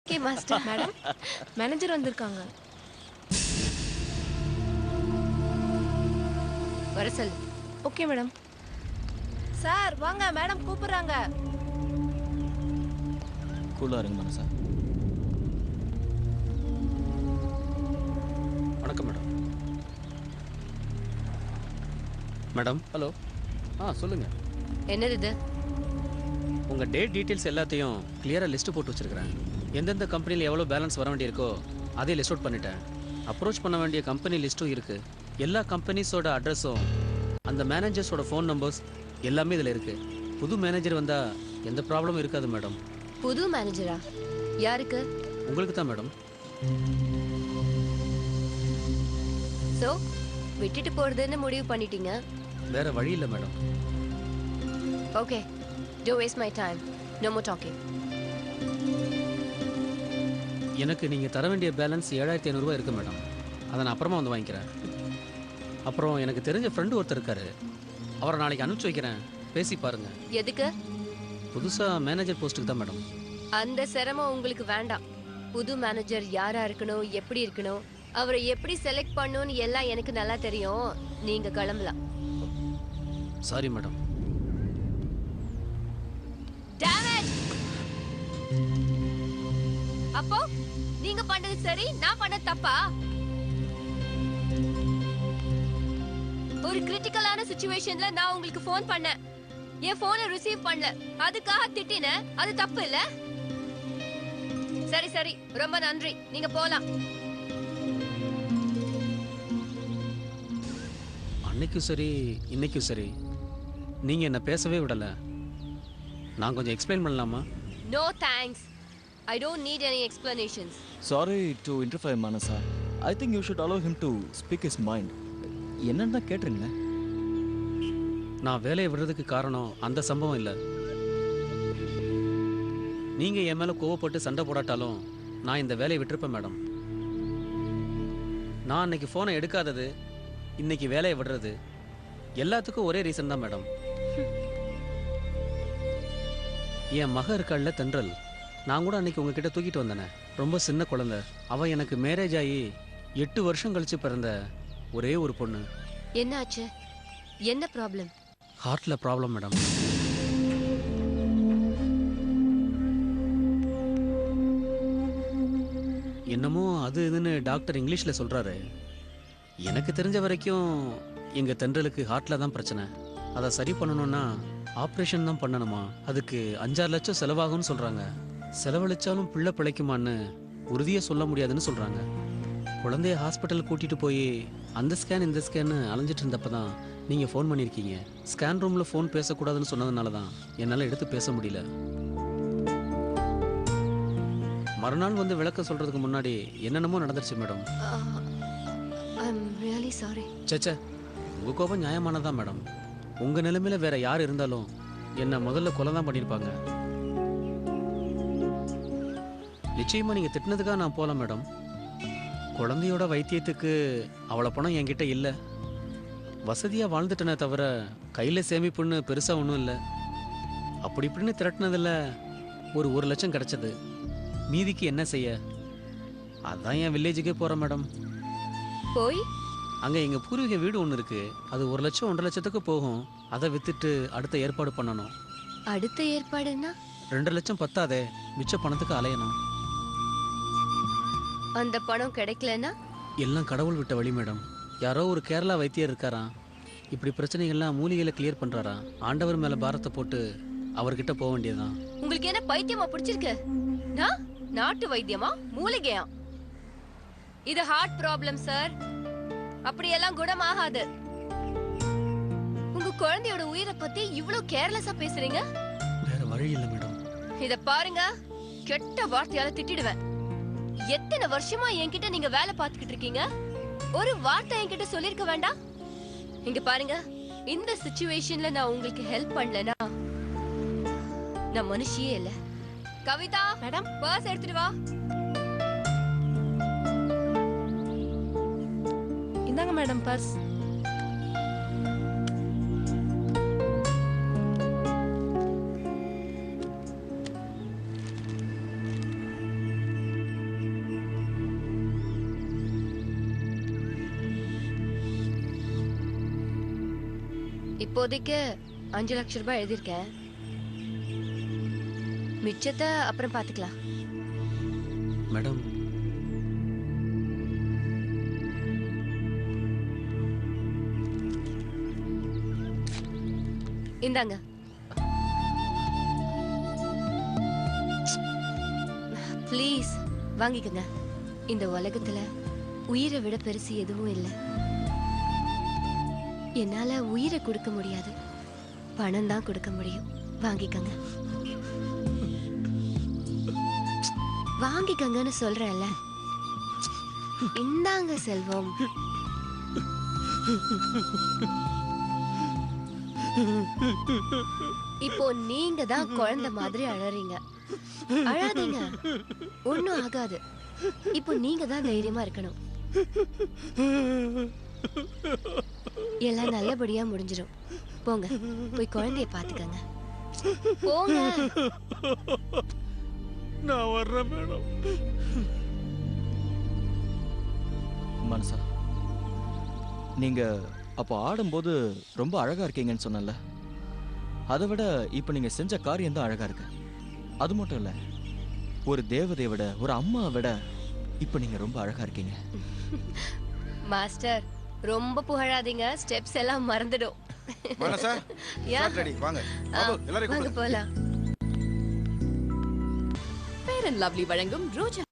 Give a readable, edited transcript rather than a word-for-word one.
Okay master. Madam, manager வந்திருக்காங்க. வர சொல்லு. Okay madam. சார் வாங்க, மேடம் கூப்பிடுறாங்க. கூலா இருங்க மனசா. வணக்கம் மேடம். மேடம். ஹலோ. சொல்லுங்கள். என்னது இது? உங்கள் டேட் டீட்டெயில்ஸ் எல்லாத்தையும் கிளியராக லிஸ்ட்டு போட்டு வச்சுருக்கிறேன். எந்தெந்த கம்பெனியில் எவ்வளோ பேலன்ஸ் வர வேண்டியிருக்கோ அதே லிஸ்ட் அவுட் பண்ணிட்டேன். அப்ரோச் பண்ண வேண்டிய கம்பெனி லிஸ்ட்டும் இருக்குது. எல்லா கம்பெனிஸோட அட்ரஸும் அந்த மேனேஜர்ஸோட ஃபோன் நம்பர்ஸ் எல்லாமே இதில் இருக்குது. புது மேனேஜர் வந்தால் எந்த ப்ராப்ளமும் இருக்காது மேடம். புது மேனேஜரா? யாருக்கு? உங்களுக்கு தான் மேடம். ஸோ விட்டுட்டு போகிறதுன்னு முடிவு பண்ணிட்டீங்க? வேறு வழி இல்லை madam. Okay, don't waste my time. No more talking. எனக்கு நீங்கள் தர வேண்டிய பேலன்ஸ் 7500 இருக்குது மேடம். அதை நான் அப்புறமா வந்து வாங்கிக்கிறேன். அப்புறம் எனக்கு தெரிஞ்ச ஃப்ரெண்டு ஒருத்தர் இருக்காரு, அவரை நாளைக்கு அனுப்பிச்சி வைக்கிறேன், பேசி பாருங்க. எதுக்கு? புதுசாக மேனேஜர் போஸ்ட்டுக்கு தான் மேடம். அந்த சிரமம் உங்களுக்கு வேண்டாம். புது மேனேஜர் யாரா இருக்கணும், எப்படி இருக்கணும், அவரை எப்படி செலக்ட் பண்ணணும்னு எல்லாம் எனக்கு நல்லா தெரியும். நீங்க கிளம்பலாம். Sorry madam. அப்போ நீங்க பண்ணது சரி, நான் பண்ணது தப்பா? ஒரு கிரிட்டிக்கலான சிச்சுவேஷன்ல நான் உங்களுக்கு ஃபோன் பண்ணேன், என் போனை ரிசீவ் பண்ணல, அதுக்காக திட்டின, அது தப்பு இல்ல? சரி சரி, ரொம்ப நன்றி, நீங்க போலாம். அன்னைக்கும் சரி இன்னைக்கும் சரி நீங்க என்ன பேசவே விடல. நான் கொஞ்சம் எக்ஸ்பிளைன் பண்ணலாமா? No thanks, I don't need any explanations. Sorry to interfere, Manasa. I think you should allow him to speak his mind. என்னன்னா கேட்டுருங்களேன். நான் வேலையை விடுறதுக்கு காரணம் அந்த சம்பவம் இல்லை. நீங்க என் மேல கோவப்பட்டு சண்டை போடாட்டாலும் நான் இந்த வேலையை விட்டுருப்பேன் மேடம். நான் அன்னைக்கு போனை எடுக்காதது, இன்னைக்கு வேலையை விடுறது, எல்லாத்துக்கும் ஒரே ரீசன் தான் மேடம். என் மக இருக்காள்ல தென்றல், நான் கூட அன்னைக்கு உங்ககிட்ட தூக்கிட்டு வந்தேனே, ரொம்ப சின்ன குழந்தை. அவ எனக்கு மேரேஜ் ஆகி 8 வருஷம் கழிச்சு பிறந்த ஒரே ஒரு பொண்ணு. என்ன ஆச்சு? என்ன ப்ராப்ளம்? ஹார்ட்ல ப்ராப்ளம் மேடம். என்னமோ அது இதுன்னு டாக்டர் இங்கிலீஷ்ல சொல்றாரு. எனக்கு தெரிஞ்ச வரைக்கும் எங்க தென்றலுக்கு ஹார்ட்ல தான் பிரச்சனை. அதை சரி பண்ணணும்னா ஆப்ரேஷன் தான் பண்ணணுமா, அதுக்கு 5-6 லட்சம் செலவாகும்னு சொல்றாங்க. செலவழிச்சாலும் பிள்ளை பிழைக்குமான்னு உறுதியாக சொல்ல முடியாதுன்னு சொல்றாங்க. குழந்தைய ஹாஸ்பிட்டல் கூட்டிட்டு போய் அந்த ஸ்கேன் இந்த ஸ்கேன் அலைஞ்சிட்டு இருந்தப்ப தான் நீங்க ஃபோன் பண்ணியிருக்கீங்க. ஸ்கேன் ரூம்ல ஃபோன் பேசக்கூடாதுன்னு சொன்னதுனால தான் என்னால் எடுத்து பேச முடியல. மறுநாள் வந்து விளக்கம் சொல்றதுக்கு முன்னாடி என்னென்னமோ நடந்துருச்சு மேடம். I'm really sorry. சேச்சே, உங்க கோபம் நியாயமானதான் மேடம். உங்க நிலைமையில வேற யார் இருந்தாலும் என்ன முதல்ல கொலை தான் பண்ணியிருப்பாங்க. நிச்சயமா நீங்க திட்டினதுக்காக நான் போகலாம் மேடம். குழந்தையோட வைத்தியத்துக்கு அவ்வளோ பணம் என்கிட்ட இல்லை. வசதியாக வாழ்ந்துட்டேனே தவிர கையில் சேமிப்புன்னு பெருசாக ஒன்றும் இல்லை. அப்படி இப்படின்னு திரட்டினதில் ஒரு 1 லட்சம் கிடைச்சது. மீதிக்கு என்ன செய்ய, அதான் என் வில்லேஜுக்கே போகிறேன் மேடம். போய் அங்கே எங்கள் பூர்வீக வீடு ஒன்று இருக்குது, அது 1 லட்சம் 1.5 லட்சத்துக்கு போகும். அதை விற்றுட்டு அடுத்த ஏற்பாடு பண்ணணும். அடுத்த ஏற்பாடுன்னா? 2 லட்சம் பத்தாதே, மிச்ச பணத்துக்கு அலையணும். அந்த பணம் கிடைக்கலனா? எல்லாம் கடவுள் விட்ட வழி மேடம். யாரோ ஒரு கேரளா வைத்தியர் இருக்காராம், இப்படி பிரச்சனைகள்லாம் மூலிகையில கிளியர் பண்றாராம். ஆண்டவர் மேல பாரத்தை போட்டு அவர்கிட்ட போக வேண்டியதுதான். உங்களுக்கு என்ன பைத்தியமா பிடிச்சிருக்கு? நாட்டு வைத்தியமா மூலிகையா? இது ஹார்ட் ப்ராப்ளம் சார், அப்படியெல்லாம் குணமாகாது. உங்க குழந்தையோட உயிரை பத்தி இவ்வளவு கேர்லெஸ்ஸா பேசுறீங்க. வேற வழி இல்லை மேடம். இத பாருங்க, கெட்ட வார்த்தையால திட்டிடுவேன். எத்தனை வருஷமா என்கிட்ட நீங்க வேலை பார்த்துக்கிட்டு இருக்கீங்க, ஒரு வார்த்தை என்கிட்ட சொல்லிருக்க வேண்டாம்? இங்க பாருங்க, இந்த சிச்சுவேஷன்ல நான் உங்களுக்கு ஹெல்ப் பண்ணலனா நான் மனுஷியே இல்ல. கவிதா மேடம், பர்ஸ் எடுத்துட்டு வா. இந்தாங்க மேடம் பர்ஸ். இப்போதைக்கு 5 லட்சம் ரூபாய் எழுதியிருக்கேன். மிச்சத்தை அப்புறம் பாத்துக்கலாம். மேடம், இந்தாங்க. ப்ளீஸ் வாங்கிக்கங்க. இந்த உலகத்துல உயிரை விட பெருசு எதுவும் இல்லை. என்னால உயிரை கொடுக்க முடியாது, பணம் தான் கொடுக்க முடியும். வாங்கிக்கங்க. வாங்கிக்கங்கன்னு சொல்றேன்ல. இந்தாங்க செல்வம். இப்போ நீங்க தான் குழந்தை மாதிரி அழறீங்க. அழாதீங்க, ஒண்ணும் ஆகாது. இப்போ நீங்க தான் தைரியமா இருக்கணும். எல்லாம் நல்லபடியா முடிஞ்சிடும். போங்க, போய் குழந்தைய பாத்துக்கங்க. போங்க. நான் வர்றேன் மேடம். மனசா, நீங்க அப்போ ஆடும்போது ரொம்ப அழகா இருக்கீங்கன்னு சொன்னல. அதை விட இப்போ நீங்க செஞ்ச காரியம் தான் அழகா இருக்கு. அது மட்டும் இல்ல, ஒரு தேவதையை விட, ஒரு அம்மாவை விட இப்போ நீங்க ரொம்ப அழகா இருக்கீங்க. மாஸ்டர், ரொம்ப புகழாதீங்க, ஸ்டெப்ஸ் எல்லாம் மறந்துடும். மனசா, ஸ்டார்ட் ரெடி. வாங்க பாபு, எல்லாரும் வாங்க கூப்பிடுங்க. போலாம். ஃபேர் அண்ட் லவ்லி வழங்கும் ரோஜா